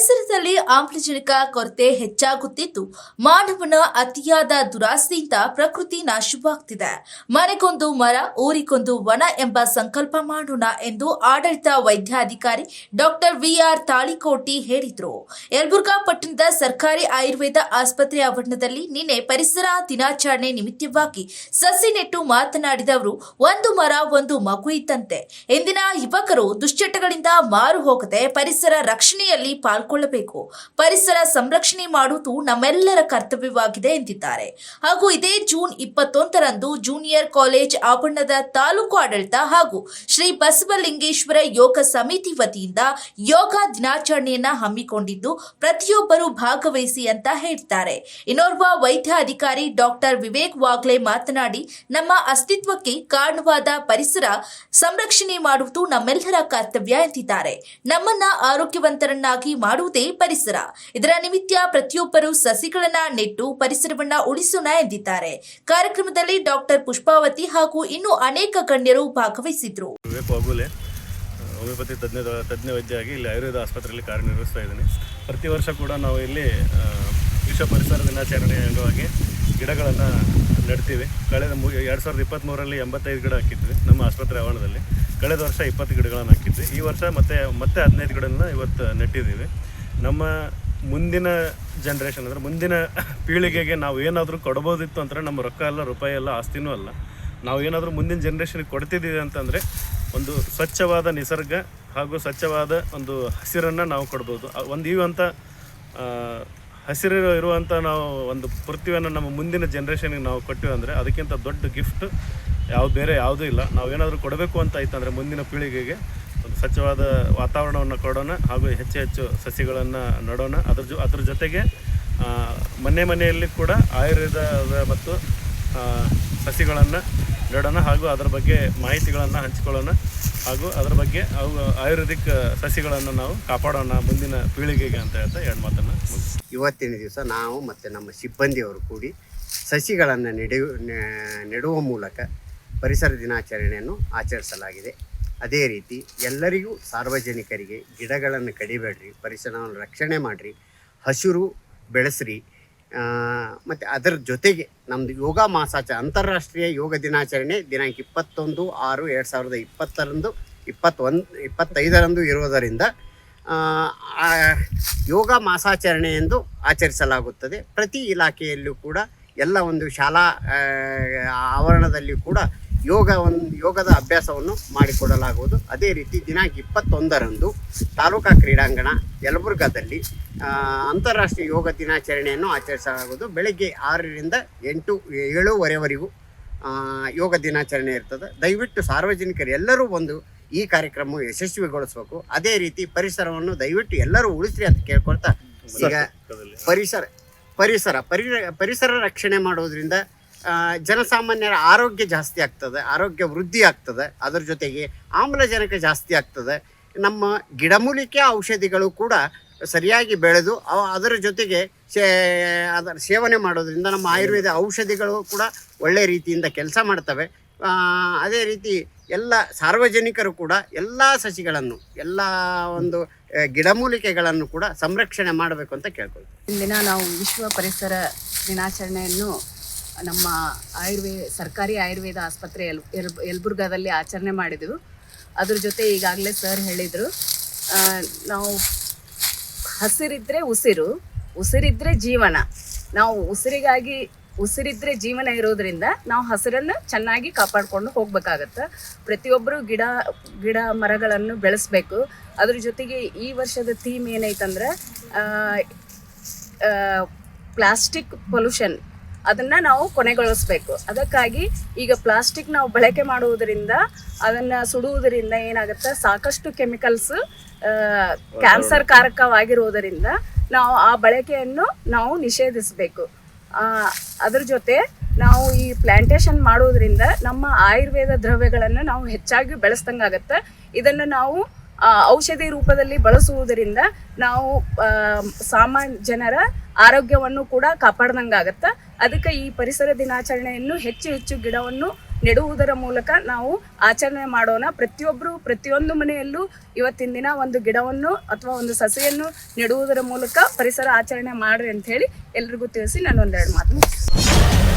ಪರಿಸರದಲ್ಲಿ ಆಮ್ಲಜನಕ ಕೊರತೆ ಹೆಚ್ಚಾಗುತ್ತಿದ್ದು ಮಾನವನ ಅತಿಯಾದ ದುರಾಸೆಯಿಂದ ಪ್ರಕೃತಿ ನಾಶವಾಗ್ತಿದೆ. ಮನೆಗೊಂದು ಮರ ಊರಿಗೊಂದು ವನ ಎಂಬ ಸಂಕಲ್ಪ ಮಾಡೋಣ ಎಂದು ಆಡಳಿತ ವೈದ್ಯಾಧಿಕಾರಿ ಡಾಕ್ಟರ್ ವಿಆರ್ ತಾಳಿಕೋಟಿ ಹೇಳಿದರು. ಯಲಬುರ್ಗಾ ಪಟ್ಟಣದ ಸರ್ಕಾರಿ ಆಯುರ್ವೇದ ಆಸ್ಪತ್ರೆ ಆವರಣದಲ್ಲಿ ನಿನ್ನೆ ಪರಿಸರ ದಿನಾಚರಣೆ ನಿಮಿತ್ತವಾಗಿ ಸಸಿ ನೆಟ್ಟು ಮಾತನಾಡಿದ ಅವರು, ಒಂದು ಮರ ಒಂದು ಮಗು ಇದ್ದಂತೆ. ಇಂದಿನ ಯುವಕರು ದುಶ್ಚಟಗಳಿಂದ ಮಾರು ಹೋಗದೆ ಪರಿಸರ ರಕ್ಷಣೆಯಲ್ಲಿ ಪಾಲ್ಗೊಳ್ಳಬೇಕು. ಪರಿಸರ ಸಂರಕ್ಷಣೆ ಮಾಡುವುದು ನಮ್ಮೆಲ್ಲರ ಕರ್ತವ್ಯವಾಗಿದೆ ಎಂದಿದ್ದಾರೆ. ಹಾಗೂ ಇದೇ ಜೂನ್ 21ರಂದು ಜೂನಿಯರ್ ಕಾಲೇಜ್ ಆವರಣದ ತಾಲೂಕು ಆಡಳಿತ ಹಾಗೂ ಶ್ರೀ ಬಸವಲಿಂಗೇಶ್ವರ ಯೋಗ ಸಮಿತಿ ವತಿಯಿಂದ ಯೋಗ ದಿನಾಚರಣೆಯನ್ನ ಹಮ್ಮಿಕೊಂಡಿದ್ದು ಪ್ರತಿಯೊಬ್ಬರು ಭಾಗವಹಿಸಿ ಅಂತ ಹೇಳಿದ್ದಾರೆ. ಇನ್ನೋರ್ವ ವೈದ್ಯ ಅಧಿಕಾರಿ ಡಾಕ್ಟರ್ ವಿವೇಕ್ ವಾಗ್ಲೆ ಮಾತನಾಡಿ, ನಮ್ಮ ಅಸ್ತಿತ್ವಕ್ಕೆ ಕಾರಣವಾದ ಪರಿಸರ ಸಂರಕ್ಷಣೆ ಮಾಡುವುದು ನಮ್ಮೆಲ್ಲರ ಕರ್ತವ್ಯ ಎಂದಿದ್ದಾರೆ. ನಮ್ಮನ್ನ ಆರೋಗ್ಯವಂತರನ್ನಾಗಿ ಮಾಡುವುದೇ ಪರಿಸರ. ಇದರ ನಿಮಿತ್ತ ಪ್ರತಿಯೊಬ್ಬರು ಸಸಿಗಳನ್ನ ನೆಟ್ಟು ಪರಿಸರವನ್ನ ಉಳಿಸೋಣ ಎಂದಿದ್ದಾರೆ. ಕಾರ್ಯಕ್ರಮದಲ್ಲಿ ಡಾಕ್ಟರ್ ಪುಷ್ಪಾವತಿ ಹಾಗೂ ಇನ್ನು ಅನೇಕ ಗಣ್ಯರು ಭಾಗವಹಿಸಿದ್ರು. ಹೋಮಿಯೋಪತಿ ತಜ್ಞ ವೈದ್ಯರಾಗಿ ಇಲ್ಲಿ ಆಯುರ್ವೇದ ಆಸ್ಪತ್ರೆಯಲ್ಲಿ ಕಾರ್ಯನಿರ್ವಹಿಸ್ತಾ ಇದ್ದೀನಿ. ಪ್ರತಿ ವರ್ಷ ಕೂಡ ನಾವು ಇಲ್ಲಿ ವಿಶ್ವ ಪರಿಸರ ದಿನಾಚರಣೆ ಅಂಗವಾಗಿ ಗಿಡಗಳನ್ನು ನೆಡ್ತೀವಿ. ಕಳೆದ 2023ರಲ್ಲಿ 85 ಗಿಡ ಹಾಕಿದ್ವಿ ನಮ್ಮ ಆಸ್ಪತ್ರೆ ಆವರಣದಲ್ಲಿ. ಕಳೆದ ವರ್ಷ 20 ಗಿಡಗಳನ್ನು ಹಾಕಿದ್ವಿ. ಈ ವರ್ಷ ಮತ್ತೆ 15 ಗಿಡಗಳನ್ನು ಇವತ್ತು ನೆಟ್ಟಿದ್ದೀವಿ. ನಮ್ಮ ಮುಂದಿನ ಜನ್ರೇಷನ್ ಅಂದರೆ ಮುಂದಿನ ಪೀಳಿಗೆಗೆ ನಾವು ಏನಾದರೂ ಕೊಡ್ಬೋದಿತ್ತು ಅಂದರೆ ನಮ್ಮ ರೊಕ್ಕ ಎಲ್ಲ ರೂಪಾಯಿ ಎಲ್ಲ ಆಸ್ತಿನೂ ಅಲ್ಲ. ನಾವು ಏನಾದರೂ ಮುಂದಿನ ಜನ್ರೇಷನ್ಗೆ ಕೊಡ್ತಿದ್ದೀವಿ ಅಂತಂದರೆ ಒಂದು ಸ್ವಚ್ಛವಾದ ನಿಸರ್ಗ ಹಾಗೂ ಸ್ವಚ್ಛವಾದ ಒಂದು ಹಸಿರನ್ನು ನಾವು ಕೊಡ್ಬೋದು. ಒಂದು ಇವಂಥ ಹಸಿರು ಇರುವಂಥ ನಾವು ಒಂದು ಪೃಥ್ವಿಯನ್ನು ನಮ್ಮ ಮುಂದಿನ ಜನ್ರೇಷನ್ಗೆ ನಾವು ಕೊಟ್ಟಿವಿ ಅಂದರೆ ಅದಕ್ಕಿಂತ ದೊಡ್ಡ ಗಿಫ್ಟ್ ಬೇರೆ ಯಾವುದೂ ಇಲ್ಲ. ನಾವೇನಾದರೂ ಕೊಡಬೇಕು ಅಂತ ಆಯ್ತಂದರೆ ಮುಂದಿನ ಪೀಳಿಗೆಗೆ ಒಂದು ಸ್ವಚ್ಛವಾದ ವಾತಾವರಣವನ್ನು ಕೊಡೋಣ ಹಾಗೂ ಹೆಚ್ಚು ಸಸಿಗಳನ್ನು ನೆಡೋಣ. ಅದ್ರ ಜೊತೆಗೆ ಮನೆಯಲ್ಲಿ ಕೂಡ ಆಯುರ್ವೇದ ಮತ್ತು ಸಸಿಗಳನ್ನು ನೆಡೋಣ ಹಾಗೂ ಅದರ ಬಗ್ಗೆ ಮಾಹಿತಿಗಳನ್ನು ಹಂಚಿಕೊಳ್ಳೋಣ ಹಾಗೂ ಅದರ ಬಗ್ಗೆ ಆಯುರ್ವೇದಿಕ್ ಸಸಿಗಳನ್ನು ನಾವು ಕಾಪಾಡೋಣ ಮುಂದಿನ ಪೀಳಿಗೆಗೆ ಅಂತ ಹೇಳ್ತಾ ಎರಡು ಮಾತನ್ನು. ಇವತ್ತಿನ ದಿವಸ ನಾವು ಮತ್ತು ನಮ್ಮ ಸಿಬ್ಬಂದಿಯವರು ಕೂಡಿ ಸಸಿಗಳನ್ನು ನೆಡುವ ಮೂಲಕ ಪರಿಸರ ದಿನಾಚರಣೆಯನ್ನು ಆಚರಿಸಲಾಗಿದೆ. ಅದೇ ರೀತಿ ಎಲ್ಲರಿಗೂ ಸಾರ್ವಜನಿಕರಿಗೆ ಗಿಡಗಳನ್ನು ಕಡಿಬೇಡ್ರಿ, ಪರಿಸರವನ್ನು ರಕ್ಷಣೆ ಮಾಡಿರಿ, ಹಸಿರು ಬೆಳೆಸ್ರಿ. ಮತ್ತು ಅದರ ಜೊತೆಗೆ ನಮ್ಮದು ಯೋಗ ಮಾಸಾಚರಣೆ ಅಂತಾರಾಷ್ಟ್ರೀಯ ಯೋಗ ದಿನಾಚರಣೆ ದಿನಾಂಕ 21/6/2020 25ರಂದು ಇರುವುದರಿಂದ ಯೋಗ ಮಾಸಾಚರಣೆ ಎಂದು ಆಚರಿಸಲಾಗುತ್ತದೆ. ಪ್ರತಿ ಇಲಾಖೆಯಲ್ಲೂ ಕೂಡ ಎಲ್ಲ ಒಂದು ಶಾಲಾ ಆವರಣದಲ್ಲಿ ಕೂಡ ಯೋಗದ ಅಭ್ಯಾಸವನ್ನು ಮಾಡಿಕೊಡಲಾಗುವುದು. ಅದೇ ರೀತಿ ದಿನಾಂಕ 21ರಂದು ತಾಲೂಕಾ ಕ್ರೀಡಾಂಗಣ ಯಲಬುರ್ಗಾದಲ್ಲಿ ಅಂತಾರಾಷ್ಟ್ರೀಯ ಯೋಗ ದಿನಾಚರಣೆಯನ್ನು ಆಚರಿಸಲಾಗುವುದು. ಬೆಳಗ್ಗೆ 6ರಿಂದ 7:30ವರೆಗೂ ಯೋಗ ದಿನಾಚರಣೆ ಇರ್ತದೆ. ದಯವಿಟ್ಟು ಸಾರ್ವಜನಿಕರು ಎಲ್ಲರೂ ಬಂದು ಈ ಕಾರ್ಯಕ್ರಮ ಯಶಸ್ವಿಗೊಳಿಸಬೇಕು. ಅದೇ ರೀತಿ ಪರಿಸರವನ್ನು ದಯವಿಟ್ಟು ಎಲ್ಲರೂ ಉಳಿಸ್ರಿ ಅಂತ ಕೇಳ್ಕೊಳ್ತಾ, ಈಗ ಪರಿಸರ ರಕ್ಷಣೆ ಮಾಡೋದ್ರಿಂದ ಜನಸಾಮಾನ್ಯರ ಆರೋಗ್ಯ ಜಾಸ್ತಿ ಆಗ್ತದೆ, ಆರೋಗ್ಯ ವೃದ್ಧಿ ಆಗ್ತದೆ. ಅದರ ಜೊತೆಗೆ ಆಮ್ಲಜನಕ ಜಾಸ್ತಿ ಆಗ್ತದೆ. ನಮ್ಮ ಗಿಡಮೂಲಿಕೆ ಔಷಧಿಗಳು ಕೂಡ ಸರಿಯಾಗಿ ಬೆಳೆದು ಅದರ ಜೊತೆಗೆ ಅದರ ಸೇವನೆ ಮಾಡೋದ್ರಿಂದ ನಮ್ಮ ಆಯುರ್ವೇದ ಔಷಧಿಗಳು ಕೂಡ ಒಳ್ಳೆಯ ರೀತಿಯಿಂದ ಕೆಲಸ ಮಾಡ್ತವೆ. ಅದೇ ರೀತಿ ಎಲ್ಲ ಸಾರ್ವಜನಿಕರು ಕೂಡ ಎಲ್ಲ ಸಸಿಗಳನ್ನು ಎಲ್ಲ ಒಂದು ಗಿಡಮೂಲಿಕೆಗಳನ್ನು ಕೂಡ ಸಂರಕ್ಷಣೆ ಮಾಡಬೇಕು ಅಂತ ಕೇಳ್ಕೊಳ್ತೀವಿ. ಇಂದಿನ ನಾವು ವಿಶ್ವ ಪರಿಸರ ದಿನಾಚರಣೆಯನ್ನು ನಮ್ಮ ಸರ್ಕಾರಿ ಆಯುರ್ವೇದ ಆಸ್ಪತ್ರೆ ಯಲಬುರ್ಗಾದಲ್ಲಿ ಆಚರಣೆ ಮಾಡಿದೆವು. ಅದ್ರ ಜೊತೆ ಈಗಾಗಲೇ ಸರ್ ಹೇಳಿದರು, ನಾವು ಹಸಿರಿದ್ರೆ ಉಸಿರಿದ್ರೆ ಜೀವನ. ನಾವು ಉಸಿರಿದ್ರೆ ಜೀವನ ಇರೋದ್ರಿಂದ ನಾವು ಹಸಿರನ್ನು ಚೆನ್ನಾಗಿ ಕಾಪಾಡಿಕೊಂಡು ಹೋಗ್ಬೇಕಾಗತ್ತೆ. ಪ್ರತಿಯೊಬ್ಬರು ಗಿಡ ಮರಗಳನ್ನು ಬೆಳೆಸಬೇಕು. ಅದ್ರ ಜೊತೆಗೆ ಈ ವರ್ಷದ ಥೀಮ್ ಏನೈತಂದ್ರೆ ಪ್ಲಾಸ್ಟಿಕ್ ಪೊಲ್ಯೂಷನ್, ಅದನ್ನು ನಾವು ಕೊನೆಗೊಳಿಸ್ಬೇಕು. ಅದಕ್ಕಾಗಿ ಈಗ ಪ್ಲಾಸ್ಟಿಕ್ ನಾವು ಬಳಕೆ ಮಾಡುವುದರಿಂದ, ಅದನ್ನು ಸುಡುವುದರಿಂದ ಏನಾಗುತ್ತೆ, ಸಾಕಷ್ಟು ಕೆಮಿಕಲ್ಸ್ ಕ್ಯಾನ್ಸರ್ ಕಾರಕವಾಗಿರುವುದರಿಂದ ನಾವು ಆ ಬಳಕೆಯನ್ನು ನಾವು ನಿಷೇಧಿಸಬೇಕು. ಅದ್ರ ಜೊತೆ ನಾವು ಈ ಪ್ಲಾಂಟೇಶನ್ ಮಾಡೋದ್ರಿಂದ ನಮ್ಮ ಆಯುರ್ವೇದ ದ್ರವ್ಯಗಳನ್ನು ನಾವು ಹೆಚ್ಚಾಗಿ ಬೆಳೆಸ್ದಂಗಾಗತ್ತೆ. ಇದನ್ನು ನಾವು ಔಷಧಿ ರೂಪದಲ್ಲಿ ಬಳಸುವುದರಿಂದ ನಾವು ಸಾಮಾನ್ಯ ಜನರ ಆರೋಗ್ಯವನ್ನು ಕೂಡ ಕಾಪಾಡ್ದಂಗಾಗತ್ತೆ. ಅದಕ್ಕೆ ಈ ಪರಿಸರ ದಿನಾಚರಣೆಯನ್ನು ಹೆಚ್ಚು ಗಿಡವನ್ನು ನೆಡುವುದರ ಮೂಲಕ ನಾವು ಆಚರಣೆ ಮಾಡೋಣ. ಪ್ರತಿಯೊಂದು ಮನೆಯಲ್ಲೂ ಇವತ್ತಿನ ದಿನ ಒಂದು ಗಿಡವನ್ನು ಅಥವಾ ಒಂದು ಸಸಿಯನ್ನು ನೆಡುವುದರ ಮೂಲಕ ಪರಿಸರ ಆಚರಣೆ ಮಾಡ್ರಿ ಅಂತ ಹೇಳಿ ಎಲ್ರಿಗೂ ತಿಳಿಸಿ ನಾನು ಒಂದೆರಡು ಮಾತು ಮುಗಿಸ್ತೀನಿ.